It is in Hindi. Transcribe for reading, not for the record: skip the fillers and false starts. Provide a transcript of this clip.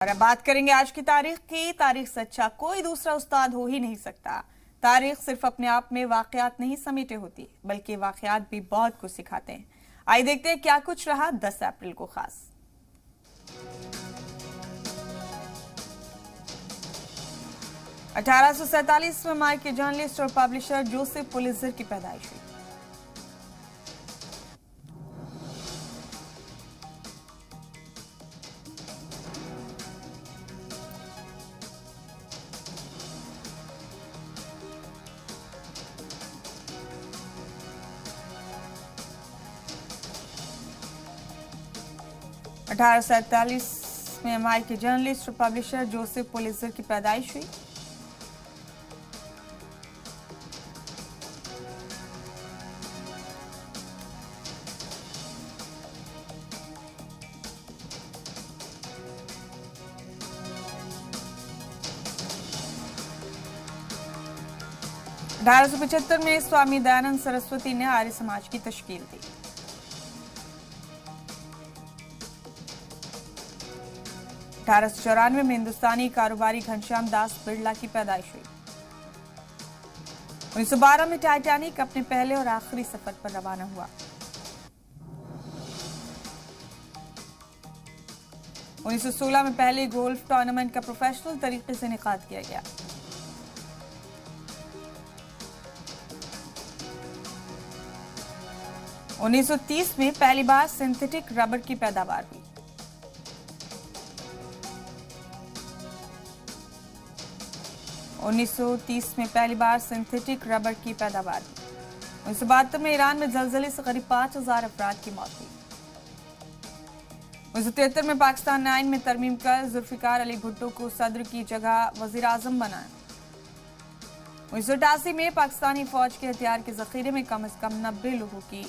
और अब बात करेंगे आज की तारीख की। तारीख सच्चा कोई दूसरा उस्ताद हो ही नहीं सकता। तारीख सिर्फ अपने आप में वाकयात नहीं समेटे होती, बल्कि वाकयात भी बहुत कुछ सिखाते हैं। आइए देखते हैं क्या कुछ रहा 10 अप्रैल को खास। 1847 में अमेरिकी जर्नलिस्ट और पब्लिशर जोसेफ पुलित्जर की पैदाइश हुई। अठारह सौ सैंतालीस में अमेरिकी जर्नलिस्ट और पब्लिशर जोसेफ पुलित्जर की पैदाइश हुई। अठारह सौ 75 में स्वामी दयानंद सरस्वती ने आर्य समाज की तश्कील दी। 1894 में हिंदुस्तानी कारोबारी घनश्याम दास बिरला की पैदाइश हुई। 1912 में टाइटैनिक अपने पहले और आखिरी सफर पर रवाना हुआ। 1916 में पहले गोल्फ टूर्नामेंट का प्रोफेशनल तरीके से इनेकाद किया गया। 1930 में पहली बार सिंथेटिक रबर की पैदावार हुई। 1930 में पहली बार सिंथेटिक रबर की पैदावार हुई। 1972 में ईरान में जलजले से करीब 5000 अफराद की मौत हुई। 1973 में पाकिस्तान ने आइन में तरमीम कर जुल्फिकार अली भुट्टो को सदर की जगह वजीर आजम बनाया। 1988 में पाकिस्तानी फौज के हथियार के जखीरे में कम से कम 90 लोगों की